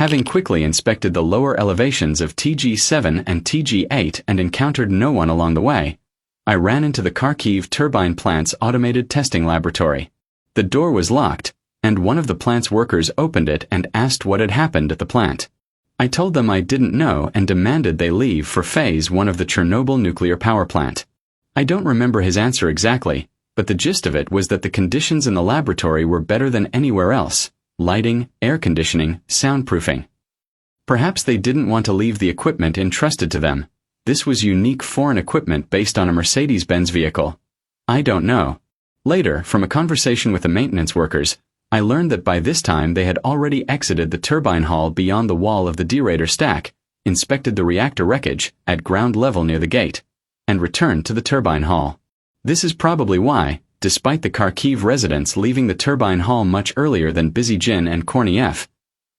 Having quickly inspected the lower elevations of TG7 and TG8 and encountered no one along the way, I ran into the Kharkiv turbine plant's automated testing laboratory. The door was locked, and one of the plant's workers opened it and asked what had happened at the plant. I told them I didn't know and demanded they leave for Phase 1 of the Chernobyl Nuclear Power Plant. I don't remember his answer exactly, but the gist of it was that the conditions in the laboratory were better than anywhere else: lighting, air conditioning, soundproofing. Perhaps they didn't want to leave the equipment entrusted to them. This was unique foreign equipment based on a Mercedes-Benz vehicle. I don't know. Later, from a conversation with the maintenance workers, I learned that by this time they had already exited the turbine hall beyond the wall of the derailleur stack, inspected the reactor wreckage at ground level near the gate, and returned to the turbine hall. This is probably why, despite the Kharkiv residents leaving the turbine hall much earlier than Bizygin and Korniev,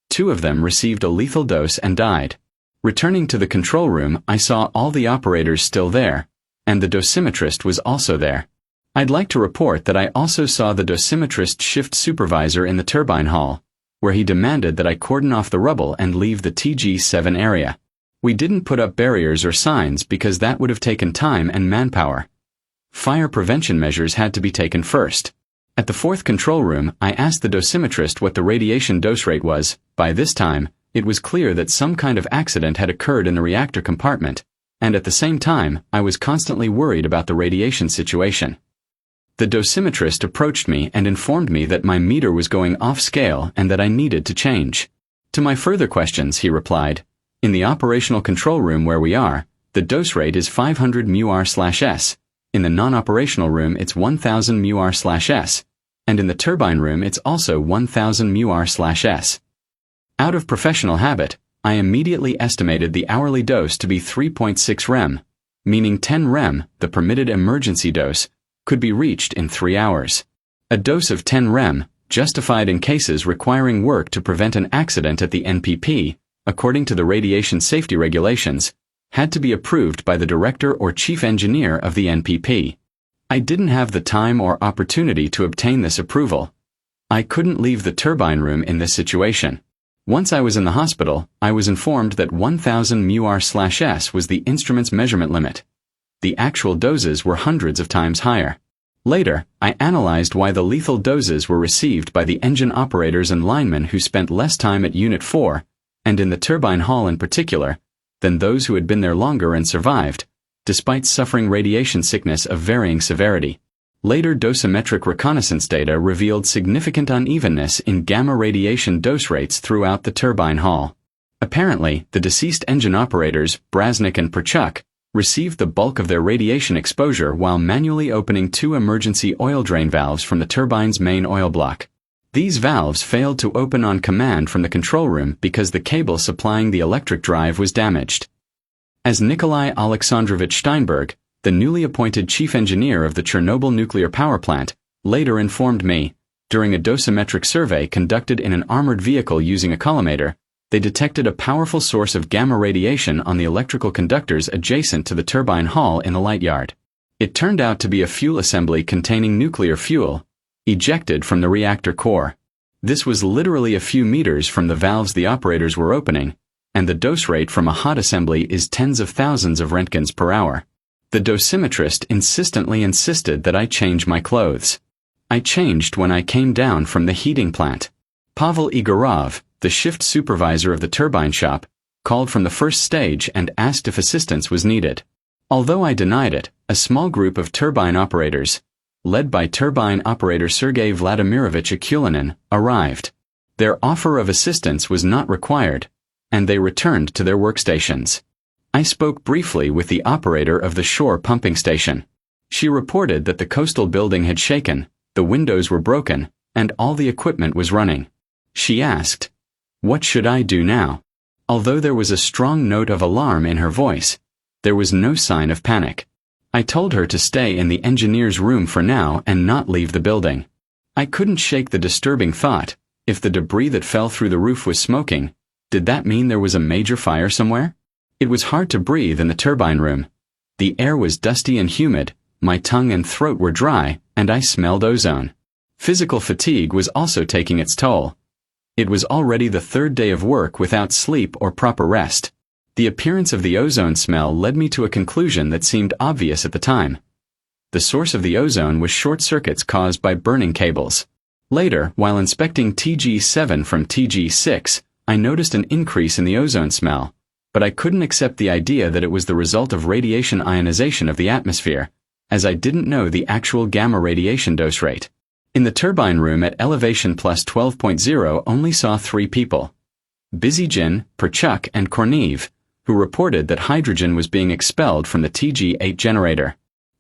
2 of them received a lethal dose and died. Returning to the control room, I saw all the operators still there, and the dosimetrist was also there. I'd like to report that I also saw the dosimetrist shift supervisor in the turbine hall, where he demanded that I cordon off the rubble and leave the TG7 area. We didn't put up barriers or signs because that would have taken time and manpower. Fire prevention measures had to be taken first. At the 4th control room, I asked the dosimetrist what the radiation dose rate was. By this time, it was clear that some kind of accident had occurred in the reactor compartment, and at the same time, I was constantly worried about the radiation situation. The dosimetrist approached me and informed me that my meter was going off scale and that I needed to change. To my further questions, he replied, "In the operational control room where we are, the dose rate is 500 μr/s. In the non-operational room it's 1000 μr/s, and in the turbine room it's also 1000 μr/s. Out of professional habit, I immediately estimated the hourly dose to be 3.6 rem, meaning 10 rem, the permitted emergency dose, could be reached in 3 hours. A dose of 10 rem, justified in cases requiring work to prevent an accident at the NPP, according to the radiation safety regulations, had to be approved by the director or chief engineer of the NPP. I didn't have the time or opportunity to obtain this approval. I couldn't leave the turbine room in this situation. Once I was in the hospital, I was informed that 1000 μr/s was the instrument's measurement limit. The actual doses were hundreds of times higher. Later, I analyzed why the lethal doses were received by the engine operators and linemen who spent less time at Unit 4, and in the turbine hall in particular, than those who had been there longer and survived, despite suffering radiation sickness of varying severity. Later dosimetric reconnaissance data revealed significant unevenness in gamma radiation dose rates throughout the turbine hall. Apparently, the deceased engine operators, Brasnik and Perchuk, received the bulk of their radiation exposure while manually opening 2 emergency oil drain valves from the turbine's main oil block. These valves failed to open on command from the control room because the cable supplying the electric drive was damaged. As Nikolai Alexandrovich Steinberg, the newly appointed chief engineer of the Chernobyl Nuclear Power Plant, later informed me, during a dosimetric survey conducted in an armored vehicle using a collimator, they detected a powerful source of gamma radiation on the electrical conductors adjacent to the turbine hall in the light yard. It turned out to be a fuel assembly containing nuclear fuel, ejected from the reactor core. This was literally a few meters from the valves the operators were opening, and the dose rate from a hot assembly is tens of thousands of Roentgens per hour. The dosimetrist insistently insisted that I change my clothes. I changed when I came down from the heating plant. Pavel Igorov, the shift supervisor of the turbine shop, called from the first stage and asked if assistance was needed. Although I denied it, a small group of turbine operators, led by turbine operator Sergei Vladimirovich Akulinin, arrived. Their offer of assistance was not required, and they returned to their workstations. I spoke briefly with the operator of the shore pumping station. She reported that the coastal building had shaken, the windows were broken, and all the equipment was running. She asked, "What should I do now?" Although there was a strong note of alarm in her voice, there was no sign of panic. I told her to stay in the engineer's room for now and not leave the building. I couldn't shake the disturbing thought, if the debris that fell through the roof was smoking, did that mean there was a major fire somewhere? It was hard to breathe in the turbine room. The air was dusty and humid, my tongue and throat were dry, and I smelled ozone. Physical fatigue was also taking its toll. It was already the third day of work without sleep or proper rest. The appearance of the ozone smell led me to a conclusion that seemed obvious at the time. The source of the ozone was short circuits caused by burning cables. Later, while inspecting TG7 from TG6, I noticed an increase in the ozone smell, but I couldn't accept the idea that it was the result of radiation ionization of the atmosphere, as I didn't know the actual gamma radiation dose rate. In the turbine room at elevation plus 12.0 only saw 3 people. Bizijin, Perchuk, and Korneev, who reported that hydrogen was being expelled from the TG8 generator.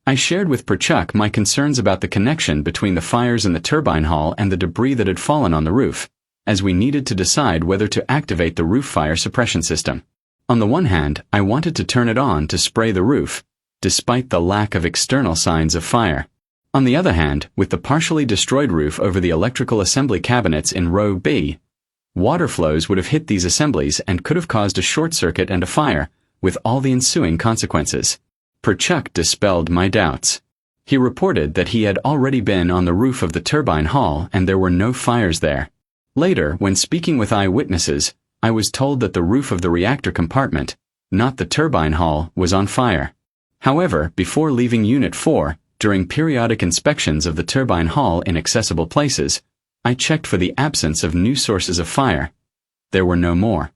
I shared with Perchuk my concerns about the connection between the fires in the turbine hall and the debris that had fallen on the roof, as we needed to decide whether to activate the roof fire suppression system. On the one hand, I wanted to turn it on to spray the roof, despite the lack of external signs of fire. On the other hand, with the partially destroyed roof over the electrical assembly cabinets in row B, water flows would have hit these assemblies and could have caused a short circuit and a fire, with all the ensuing consequences. Perchuk dispelled my doubts. He reported that he had already been on the roof of the turbine hall and there were no fires there. Later, when speaking with eyewitnesses, I was told that the roof of the reactor compartment, not the turbine hall, was on fire. However, before leaving Unit 4, during periodic inspections of the turbine hall in accessible places, I checked for the absence of new sources of fire. There were no more.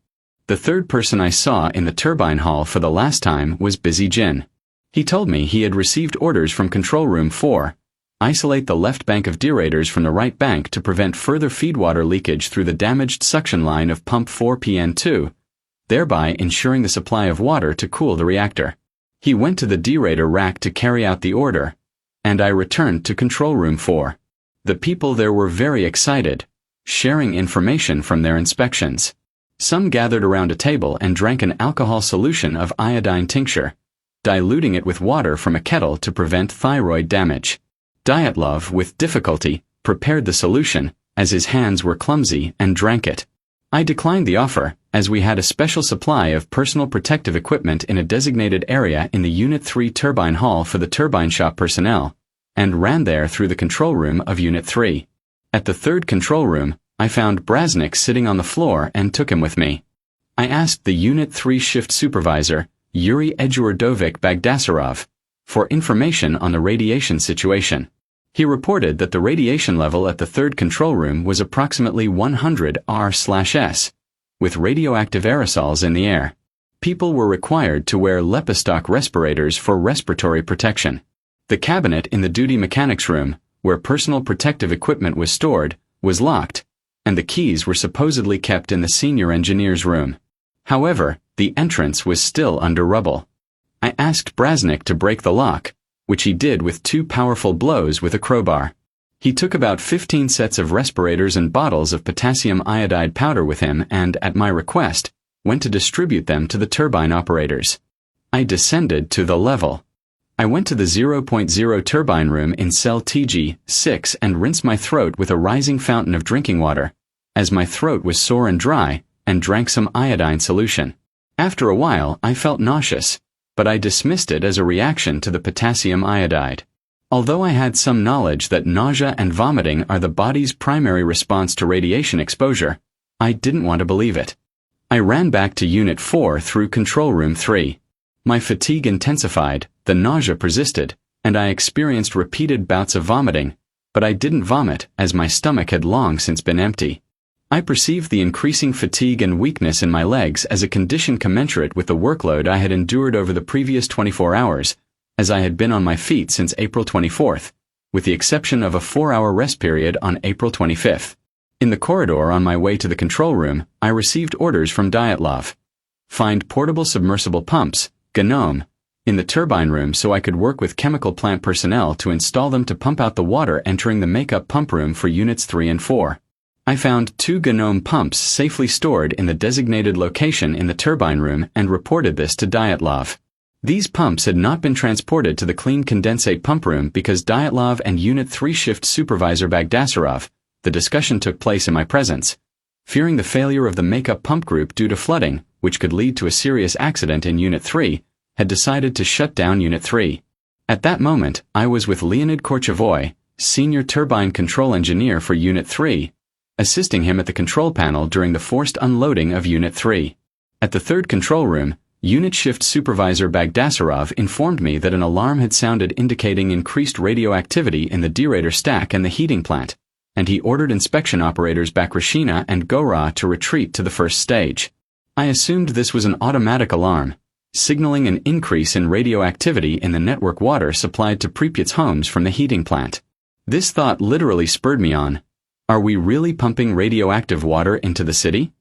The third person I saw in the turbine hall for the last time was Bizijin. He told me he had received orders from Control Room 4, isolate the left bank of derators from the right bank to prevent further feedwater leakage through the damaged suction line of Pump 4PN2, thereby ensuring the supply of water to cool the reactor. He went to the derator rack to carry out the order, and I returned to Control Room 4. The people there were very excited, sharing information from their inspections. Some gathered around a table and drank an alcohol solution of iodine tincture, diluting it with water from a kettle to prevent thyroid damage. Dyatlov, with difficulty, prepared the solution, as his hands were clumsy, and drank it. I declined the offer, as we had a special supply of personal protective equipment in a designated area in the Unit 3 turbine hall for the turbine shop personnel, and ran there through the control room of Unit 3. At the third control room, I found Brasnik sitting on the floor and took him with me. I asked the Unit 3 shift supervisor, Yuri Eduardovich Bagdasarov, for information on the radiation situation. He reported that the radiation level at the third control room was approximately 100 R/S, with radioactive aerosols in the air. People were required to wear Lepistock respirators for respiratory protection. The cabinet in the duty mechanics room, where personal protective equipment was stored, was locked, and the keys were supposedly kept in the senior engineer's room. However, the entrance was still under rubble. I asked Brasnik to break the lock, which he did with 2 powerful blows with a crowbar. He took about 15 sets of respirators and bottles of potassium iodide powder with him and, at my request, went to distribute them to the turbine operators. I descended to the level. I went to the 0.0 turbine room in cell TG6 and rinsed my throat with a rising fountain of drinking water, as my throat was sore and dry, and drank some iodine solution. After a while, I felt nauseous, but I dismissed it as a reaction to the potassium iodide. Although I had some knowledge that nausea and vomiting are the body's primary response to radiation exposure, I didn't want to believe it. I ran back to Unit 4 through Control Room 3. My fatigue intensified, the nausea persisted, and I experienced repeated bouts of vomiting, but I didn't vomit as my stomach had long since been empty. I perceived the increasing fatigue and weakness in my legs as a condition commensurate with the workload I had endured over the previous 24 hours, as I had been on my feet since April 24th, with the exception of a 4-hour rest period on April 25th. In the corridor on my way to the control room, I received orders from Dyatlov. Find portable submersible pumps, GNOME, in the turbine room so I could work with chemical plant personnel to install them to pump out the water entering the makeup pump room for Units 3 and 4. I found 2 GNOME pumps safely stored in the designated location in the turbine room and reported this to Dyatlov. These pumps had not been transported to the clean condensate pump room because Dyatlov and Unit 3 shift supervisor Bagdasarov, the discussion took place in my presence, fearing the failure of the makeup pump group due to flooding, which could lead to a serious accident in Unit 3, had decided to shut down Unit 3. At that moment, I was with Leonid Korchevoy, senior turbine control engineer for Unit 3, assisting him at the control panel during the forced unloading of Unit 3. At the third control room, Unit Shift Supervisor Bagdasarov informed me that an alarm had sounded indicating increased radioactivity in the derator stack and the heating plant, and he ordered inspection operators Bakrashina and Gora to retreat to the first stage. I assumed this was an automatic alarm, signaling an increase in radioactivity in the network water supplied to Pripyat's homes from the heating plant. This thought literally spurred me on. Are we really pumping radioactive water into the city?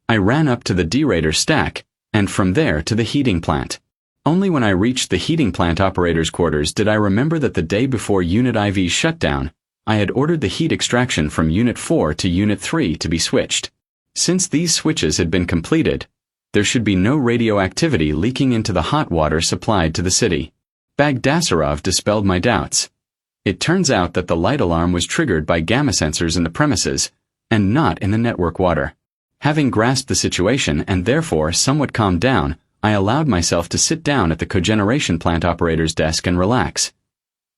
I ran up to the derator stack, and from there to the heating plant. Only when I reached the heating plant operator's quarters did I remember that the day before Unit IV's shutdown, I had ordered the heat extraction from Unit 4 to Unit 3 to be switched. Since these switches had been completed, there should be no radioactivity leaking into the hot water supplied to the city. Bagdasarov dispelled my doubts. It turns out that the light alarm was triggered by gamma sensors in the premises, and not in the network water. Having grasped the situation and therefore somewhat calmed down, I allowed myself to sit down at the cogeneration plant operator's desk and relax.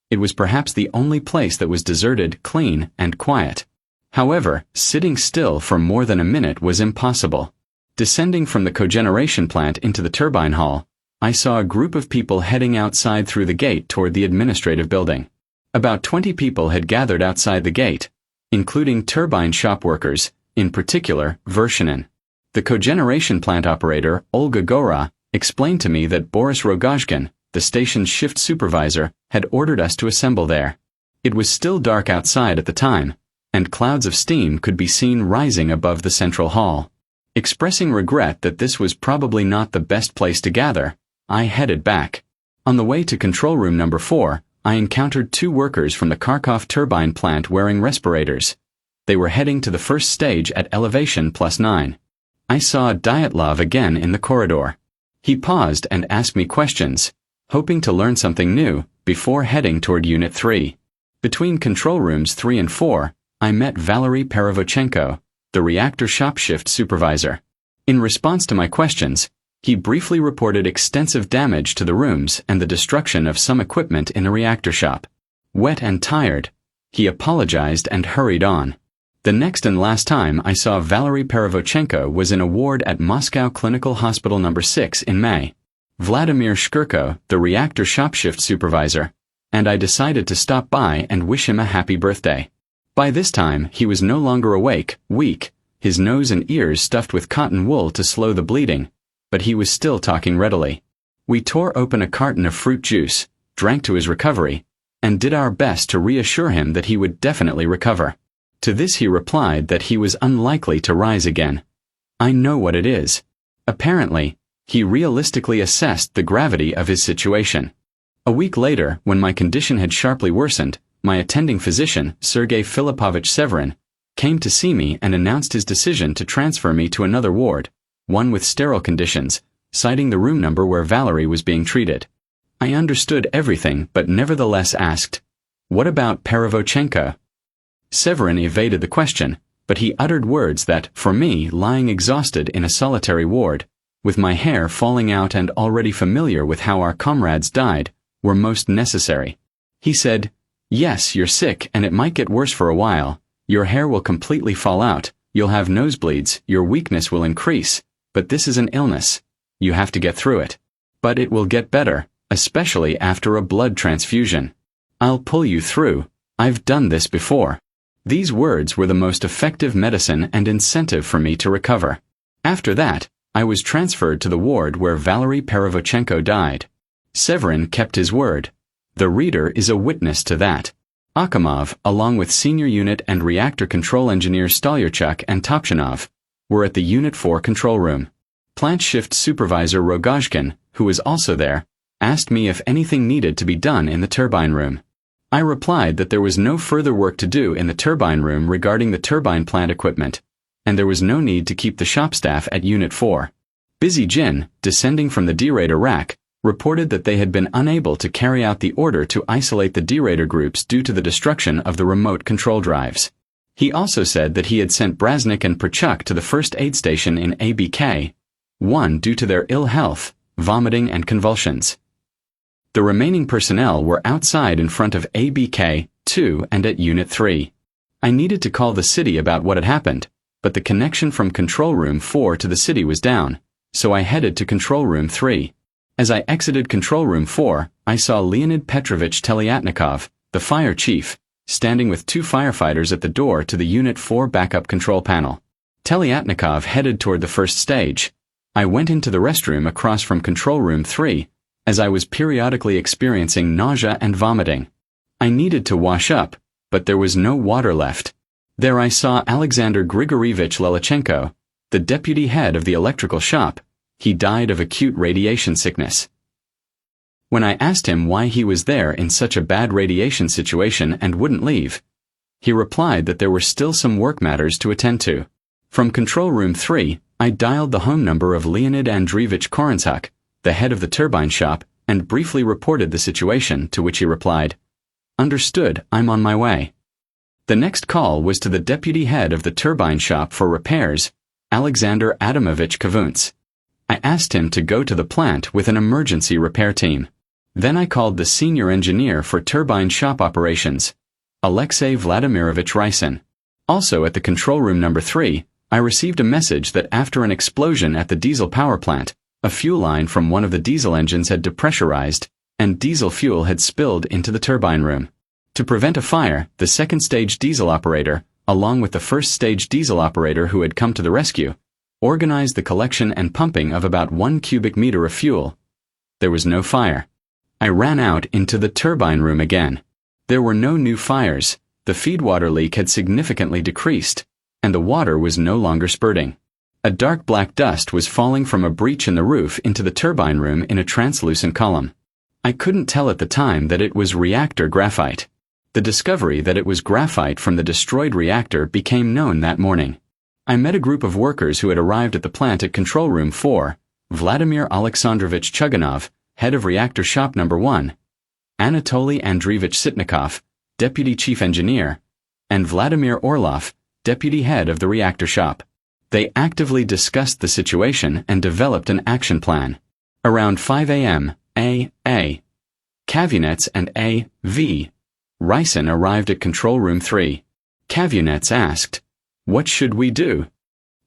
It was perhaps the only place that was deserted, clean, and quiet. However, sitting still for more than a minute was impossible. Descending from the cogeneration plant into the turbine hall, I saw a group of people heading outside through the gate toward the administrative building. About 20 people had gathered outside the gate, including turbine shop workers, in particular, Vershinin. The cogeneration plant operator, Olga Gora, explained to me that Boris Rogozhkin, the station's shift supervisor, had ordered us to assemble there. It was still dark outside at the time, and clouds of steam could be seen rising above the central hall. Expressing regret that this was probably not the best place to gather, I headed back. On the way to control room number 4, I encountered 2 workers from the Kharkov turbine plant wearing respirators. They were heading to the first stage at elevation +9. I saw Dyatlov again in the corridor. He paused and asked me questions, hoping to learn something new, before heading toward Unit 3. Between control rooms 3 and 4, I met Valery Perovochenko, the reactor shop shift supervisor. In response to my questions, he briefly reported extensive damage to the rooms and the destruction of some equipment in the reactor shop. Wet and tired, he apologized and hurried on. The next and last time I saw Valery Perovochenko was in a ward at Moscow Clinical Hospital No. 6 in May. Vladimir Shkurko, the reactor shop shift supervisor, and I decided to stop by and wish him a happy birthday. By this time, he was no longer awake, weak, his nose and ears stuffed with cotton wool to slow the bleeding, but he was still talking readily. We tore open a carton of fruit juice, drank to his recovery, and did our best to reassure him that he would definitely recover. To this he replied that he was unlikely to rise again. I know what it is. Apparently, he realistically assessed the gravity of his situation. A week later, when my condition had sharply worsened, my attending physician, Sergei Filipovich Severin, came to see me and announced his decision to transfer me to another ward, one with sterile conditions, citing the room number where Valery was being treated. I understood everything but nevertheless asked, "What about Perovochenko?" Severin evaded the question, but he uttered words that, for me, lying exhausted in a solitary ward, with my hair falling out and already familiar with how our comrades died, were most necessary. He said, "Yes, you're sick and it might get worse for a while. Your hair will completely fall out, you'll have nosebleeds, your weakness will increase, but this is an illness. You have to get through it. But it will get better, especially after a blood transfusion. I'll pull you through. I've done this before." These words were the most effective medicine and incentive for me to recover. After that, I was transferred to the ward where Valery Perovochenko died. Severin kept his word. The reader is a witness to that. Akimov, along with senior unit and reactor control engineers Stolyarchuk and Topchinov, were at the Unit 4 control room. Plant shift supervisor Rogozhkin, who was also there, asked me if anything needed to be done in the turbine room. I replied that there was no further work to do in the turbine room regarding the turbine plant equipment, and there was no need to keep the shop staff at Unit 4. Busy Jin, descending from the derator rack, reported that they had been unable to carry out the order to isolate the derator groups due to the destruction of the remote control drives. He also said that he had sent Braznik and Perchuk to the first aid station in ABK, 1 due to their ill health, vomiting and convulsions. The remaining personnel were outside in front of ABK 2 and at Unit 3. I needed to call the city about what had happened, but the connection from Control Room 4 to the city was down, so I headed to Control Room 3. As I exited Control Room 4, I saw Leonid Petrovich Telyatnikov, the fire chief, standing with 2 firefighters at the door to the Unit 4 backup control panel. Telyatnikov headed toward the first stage. I went into the restroom across from Control Room 3, as I was periodically experiencing nausea and vomiting. I needed to wash up, but there was no water left. There I saw Alexander Grigorievich Lelichenko, the deputy head of the electrical shop. He died of acute radiation sickness. When I asked him why he was there in such a bad radiation situation and wouldn't leave, he replied that there were still some work matters to attend to. From Control Room 3, I dialed the home number of Leonid Andreevich Korenzhuk, the head of the turbine shop, and briefly reported the situation, to which he replied, "Understood, I'm on my way." The next call was to the deputy head of the turbine shop for repairs, Alexander Adamovich Kavuntz. I asked him to go to the plant with an emergency repair team. Then I called the senior engineer for turbine shop operations, Alexei Vladimirovich Rysin. Also at the control room number 3, I received a message that after an explosion at the diesel power plant, a fuel line from one of the diesel engines had depressurized, and diesel fuel had spilled into the turbine room. To prevent a fire, the second stage diesel operator, along with the first stage diesel operator who had come to the rescue, organized the collection and pumping of about 1 cubic meter of fuel. There was no fire. I ran out into the turbine room again. There were no new fires, the feedwater leak had significantly decreased, and the water was no longer spurting. A dark black dust was falling from a breach in the roof into the turbine room in a translucent column. I couldn't tell at the time that it was reactor graphite. The discovery that it was graphite from the destroyed reactor became known that morning. I met a group of workers who had arrived at the plant at Control Room 4, Vladimir Alexandrovich Chuganov, head of reactor shop number 1, Anatoly Andreevich Sitnikov, deputy chief engineer, and Vladimir Orlov, deputy head of the reactor shop. They actively discussed the situation and developed an action plan. Around 5 a.m., A. Kavunets and A.V. Rysin arrived at Control Room 3. Kavunets asked, "What should we do?"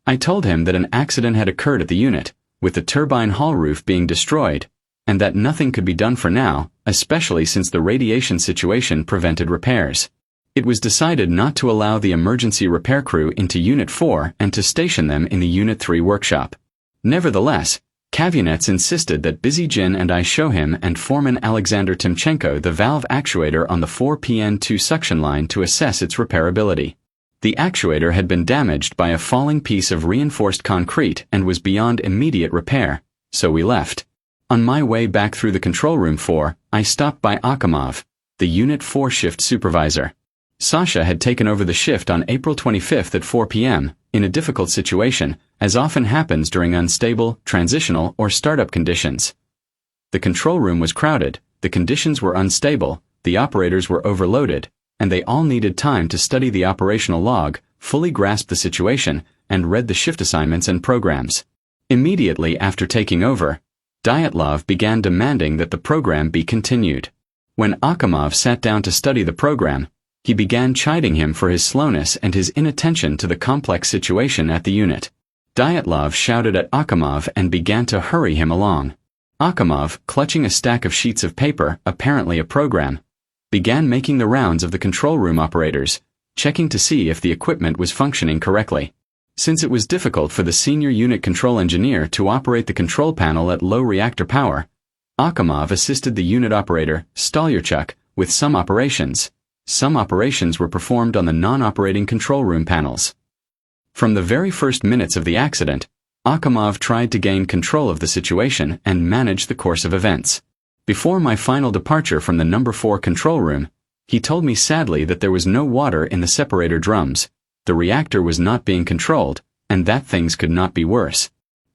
I told him that an accident had occurred at the unit, with the turbine hall roof being destroyed, and that nothing could be done for now, especially since the radiation situation prevented repairs. It was decided not to allow the emergency repair crew into Unit 4 and to station them in the Unit 3 workshop. Nevertheless, Kavunets insisted that Bizygin and I show him and Foreman Alexander Timchenko the valve actuator on the 4PN2 suction line to assess its repairability. The actuator had been damaged by a falling piece of reinforced concrete and was beyond immediate repair, so we left. On my way back through the Control Room 4, I stopped by Akamov, the Unit 4 shift supervisor. Sasha had taken over the shift on April 25th at 4 p.m., in a difficult situation, as often happens during unstable, transitional, or startup conditions. The control room was crowded, the conditions were unstable, the operators were overloaded, and they all needed time to study the operational log, fully grasp the situation, and read the shift assignments and programs. Immediately after taking over, Dyatlov began demanding that the program be continued. When Akamov sat down to study the program, he began chiding him for his slowness and his inattention to the complex situation at the unit. Dyatlov shouted at Akamov and began to hurry him along. Akamov, clutching a stack of sheets of paper, apparently a program, began making the rounds of the control room operators, checking to see if the equipment was functioning correctly. Since it was difficult for the senior unit control engineer to operate the control panel at low reactor power, Akamov assisted the unit operator, Stolyarchuk, with some operations. Some operations were performed on the non-operating control room panels. From the very first minutes of the accident, Akamov tried to gain control of the situation and manage the course of events. Before my final departure from the number 4 control room, he told me sadly that there was no water in the separator drums, the reactor was not being controlled, and that things could not be worse.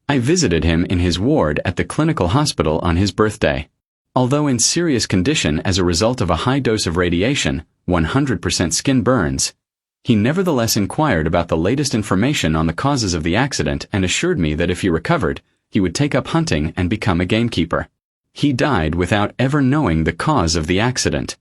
I visited him in his ward at the clinical hospital on his birthday. Although in serious condition as a result of a high dose of radiation, 100% skin burns, he nevertheless inquired about the latest information on the causes of the accident and assured me that if he recovered, he would take up hunting and become a gamekeeper. He died without ever knowing the cause of the accident.